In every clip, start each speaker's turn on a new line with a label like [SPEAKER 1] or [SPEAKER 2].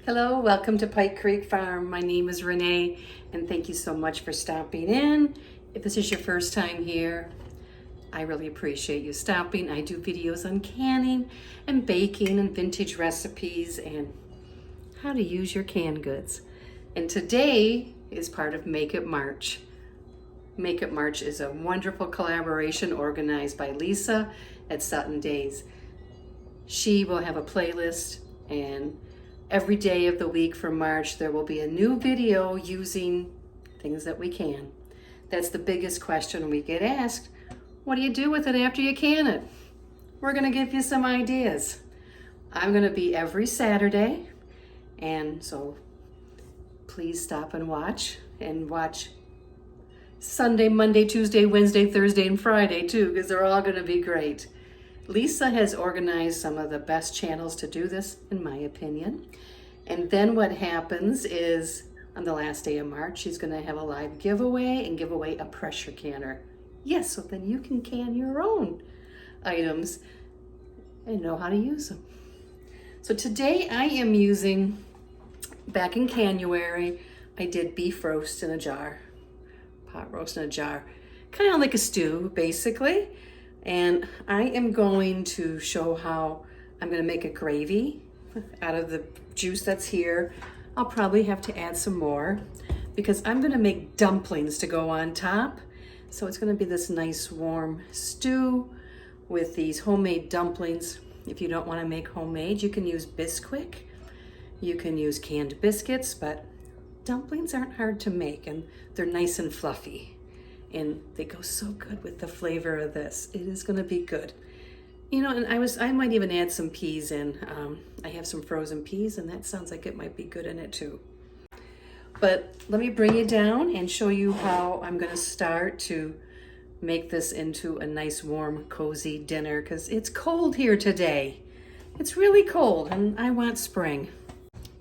[SPEAKER 1] Hello, welcome to Pike Creek Farm. My name is Renee, and thank you so much for stopping in. If this is your first time here, I really appreciate you stopping. I do videos on canning and baking and vintage recipes and how to use your canned goods. And today is part of Make It March. Make It March is a wonderful collaboration organized by Lisa at Sutton Days. She will have a playlist, and every day of the week for March, there will be a new video using things that we can. That's the biggest question we get asked. What do you do with it after you can it? We're gonna give you some ideas. I'm gonna be every Saturday, and so please stop and watch Sunday, Monday, Tuesday, Wednesday, Thursday, and Friday too, because they're all gonna be great. Lisa has organized some of the best channels to do this, in my opinion. And then what happens is, on the last day of March, she's gonna have a live giveaway and give away a pressure canner. Yes, so then you can can your own items and know how to use them. So today I am using, back in January, I did beef roast in a jar, pot roast in a jar, kind of like a stew, basically. And I am going to show how I'm going to make a gravy out of the juice that's here. I'll probably have to add some more because I'm going to make dumplings to go on top. So it's going to be this nice warm stew with these homemade dumplings. If you don't want to make homemade, you can use Bisquick. You can use canned biscuits, but dumplings aren't hard to make and they're nice and fluffy. And they go so good with the flavor of this. It is gonna be good. You know, and I might even add some peas in. I have some frozen peas and that sounds like it might be good in it too. But let me bring you down and show you how I'm gonna start to make this into a nice warm cozy dinner because it's cold here today. It's really cold and I want spring.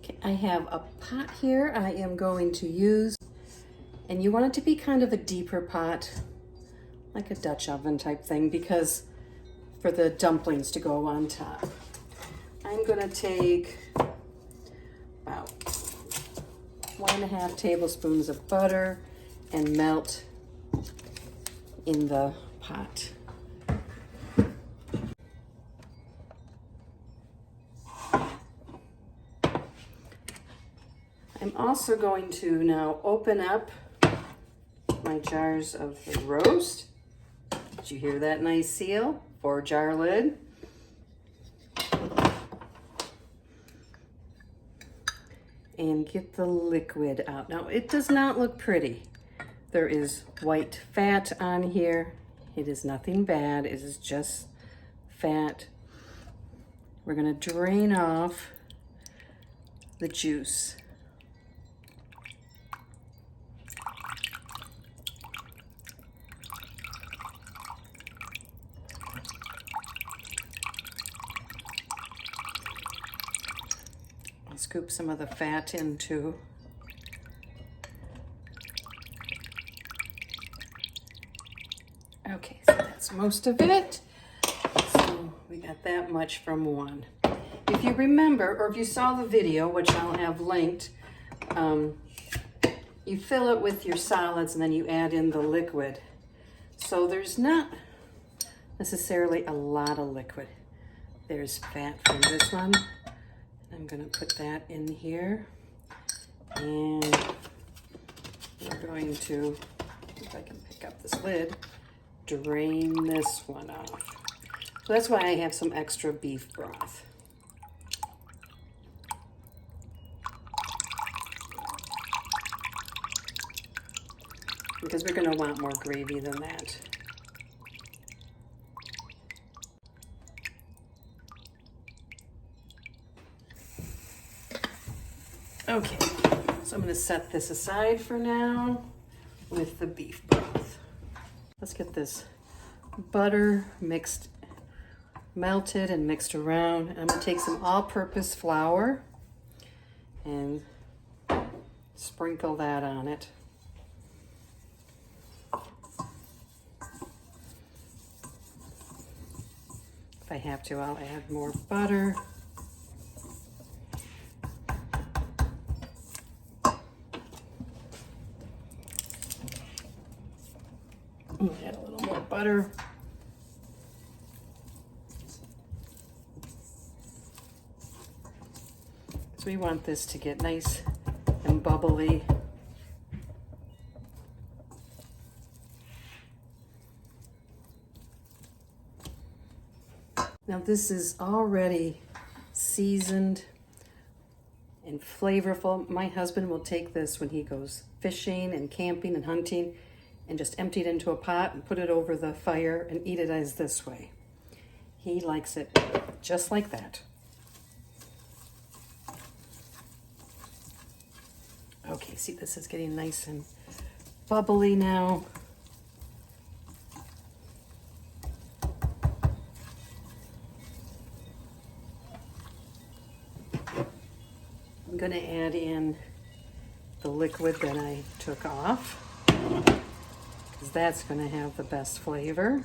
[SPEAKER 1] Okay, I have a pot here I am going to use. And you want it to be kind of a deeper pot, like a Dutch oven type thing, because for the dumplings to go on top. I'm gonna take about 1.5 tablespoons of butter and melt in the pot. I'm also going to now open up my jars of the roast. Did you hear that nice seal? 4-jar lid. And get the liquid out. Now, it does not look pretty. There is white fat on here. It is nothing bad. It is just fat. We're gonna drain off the juice. Scoop some of the fat in too. Okay, so that's most of it. So we got that much from one. If you remember, or if you saw the video, which I'll have linked, you fill it with your solids and then you add in the liquid. So there's not necessarily a lot of liquid. There's fat from this one. I'm gonna put that in here and we're going to, if I can pick up this lid, drain this one off. So that's why I have some extra beef broth. Because we're gonna want more gravy than that. Okay, so I'm going to set this aside for now with the beef broth. Let's get this butter melted and mixed around. I'm going to take some all-purpose flour and sprinkle that on it. If I have to, I'll add more butter. Add a little more butter. So we want this to get nice and bubbly. Now this is already seasoned and flavorful. My husband will take this when he goes fishing and camping and hunting and just empty it into a pot and put it over the fire and eat it as this way. He likes it just like that. Okay, see, this is getting nice and bubbly now. I'm going to add in the liquid that I took off, because that's going to have the best flavor.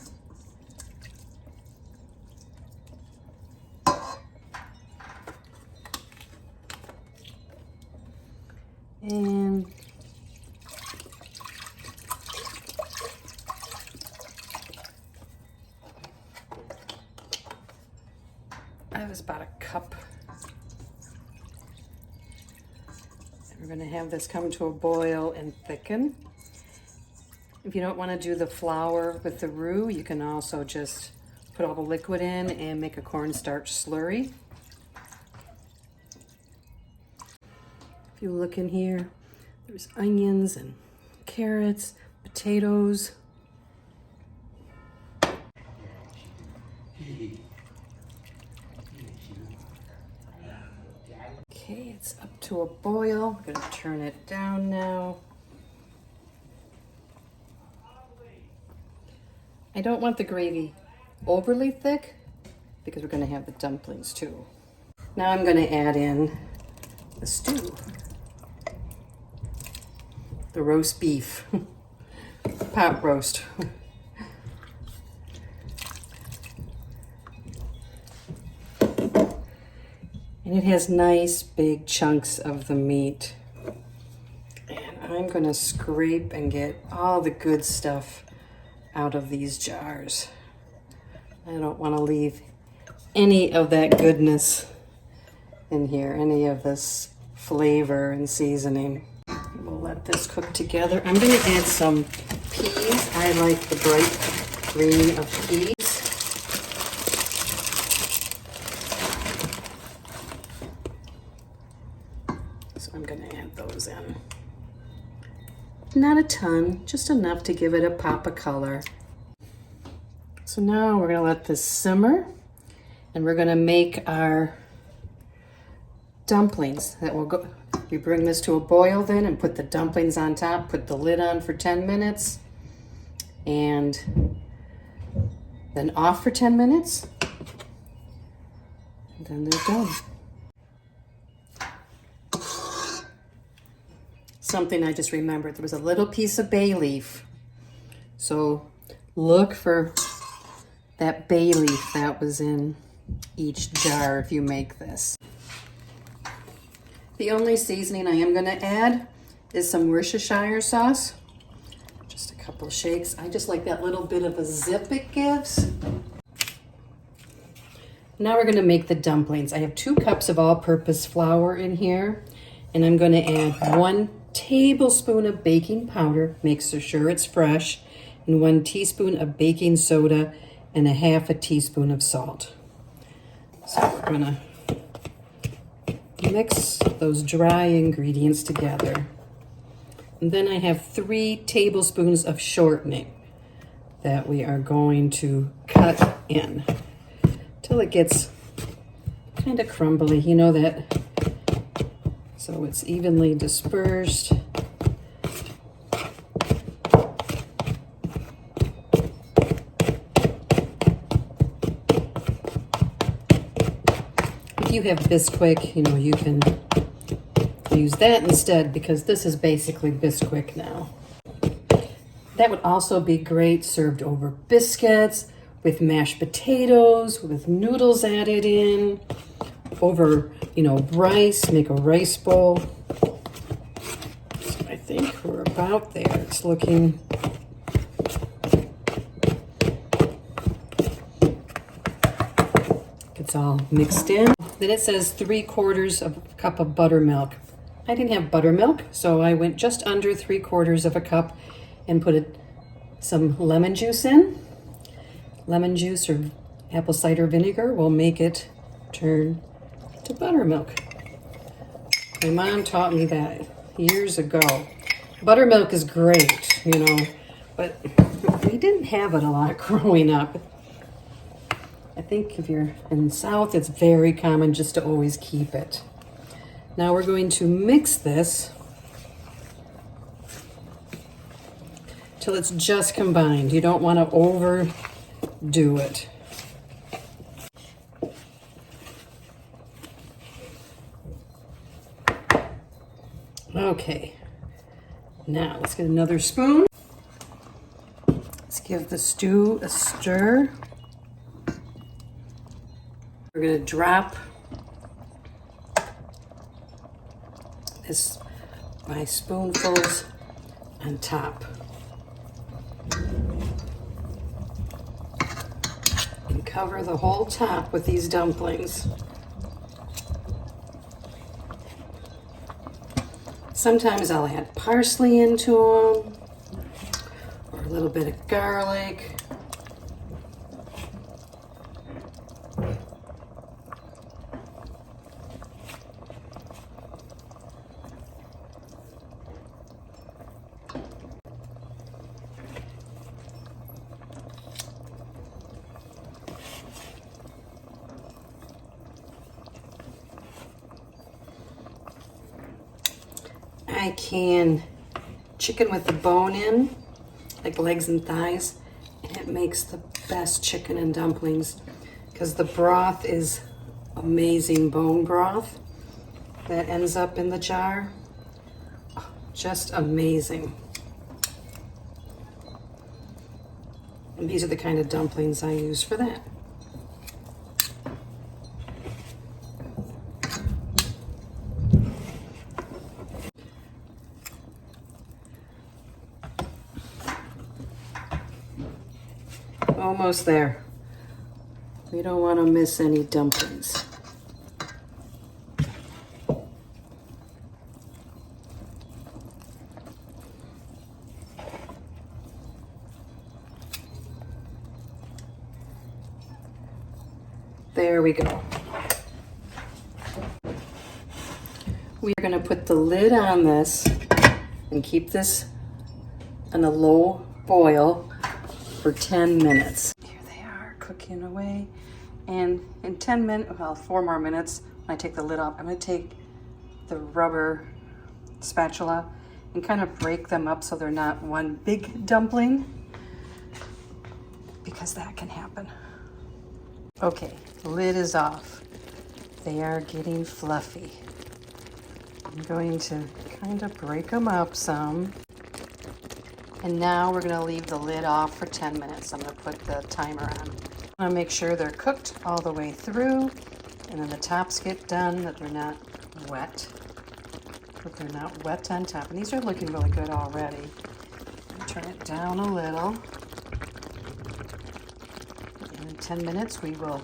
[SPEAKER 1] And that was about a cup. We're going to have this come to a boil and thicken. If you don't want to do the flour with the roux, you can also just put all the liquid in and make a cornstarch slurry. If you look in here, there's onions and carrots, potatoes. Okay, it's up to a boil. I'm going to turn it down now. I don't want the gravy overly thick because we're going to have the dumplings too. Now I'm going to add in the stew. The roast beef, pot roast. And it has nice big chunks of the meat. And I'm gonna scrape and get all the good stuff out of these jars. I don't wanna leave any of that goodness in here, any of this flavor and seasoning. We'll let this cook together. I'm going to add some peas. I like the bright green of peas. So I'm going to add those in. Not a ton, just enough to give it a pop of color. So now we're going to let this simmer, and we're going to make our dumplings that will go. We bring this to a boil then and put the dumplings on top, put the lid on for 10 minutes, and then off for 10 minutes, and then they're done. Something I just remembered, there was a little piece of bay leaf. So look for that bay leaf that was in each jar if you make this. The only seasoning I am going to add is some Worcestershire sauce. Just a couple shakes. I just like that little bit of a zip it gives. Now we're going to make the dumplings. I have 2 cups of all-purpose flour in here, and I'm going to add 1 tablespoon of baking powder, make sure it's fresh, and 1 teaspoon of baking soda, and 1/2 teaspoon of salt. So we're going to mix those dry ingredients together. And then I have 3 tablespoons of shortening that we are going to cut in till it gets kind of crumbly, you know that, so it's evenly dispersed. If you have Bisquick, you know, you can use that instead, because this is basically Bisquick now. That would also be great served over biscuits, with mashed potatoes, with noodles added in, over, you know, rice, make a rice bowl. So I think we're about there. It's looking it's all mixed in. Then it says 3/4 of a cup of buttermilk. I didn't have buttermilk, so I went just under 3/4 of a cup and put some lemon juice in. Lemon juice or apple cider vinegar will make it turn to buttermilk. My mom taught me that years ago. Buttermilk is great, you know, but we didn't have it a lot growing up. I think if you're in the South, it's very common just to always keep it. Now we're going to mix this till it's just combined. You don't want to overdo it. Okay, now let's get another spoon. Let's give the stew a stir. We're going to drop my spoonfuls on top. And cover the whole top with these dumplings. Sometimes I'll add parsley into them, or a little bit of garlic. I can chicken with the bone in, like legs and thighs, and it makes the best chicken and dumplings because the broth is amazing bone broth that ends up in the jar. Oh, just amazing. And these are the kind of dumplings I use for that. Almost there. We don't want to miss any dumplings. There we go. We are going to put the lid on this and keep this on a low boil for 10 minutes. Here they are cooking away. And in 10 minutes, well, 4 more minutes, when I take the lid off, I'm going to take the rubber spatula and kind of break them up so they're not one big dumpling, because that can happen. Okay, the lid is off. They are getting fluffy. I'm going to kind of break them up some. And now we're gonna leave the lid off for 10 minutes. I'm gonna put the timer on. I wanna make sure they're cooked all the way through, and then the tops get done, that they're not wet. That they're not wet on top. And these are looking really good already. Turn it down a little. And in 10 minutes, we will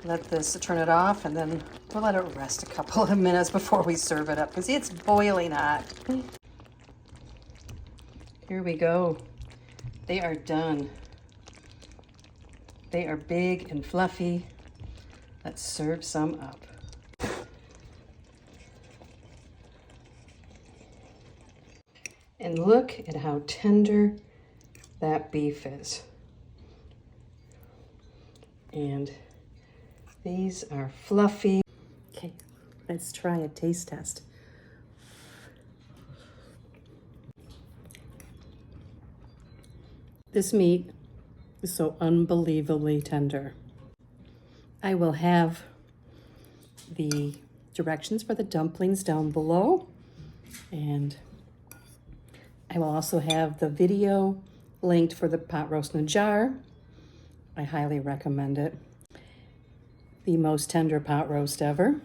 [SPEAKER 1] let this, turn it off, and then we'll let it rest a couple of minutes before we serve it up, because it's boiling hot. Here we go. They are done. They are big and fluffy. Let's serve some up. And look at how tender that beef is. And these are fluffy. Okay, let's try a taste test. This meat is so unbelievably tender. I will have the directions for the dumplings down below, and I will also have the video linked for the pot roast in a jar. I highly recommend it. The most tender pot roast ever.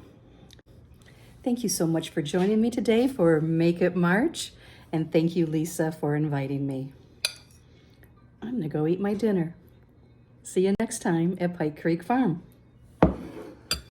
[SPEAKER 1] Thank you so much for joining me today for Make It March, and thank you, Lisa, for inviting me. I'm gonna go eat my dinner. See you next time at Pike Creek Farm.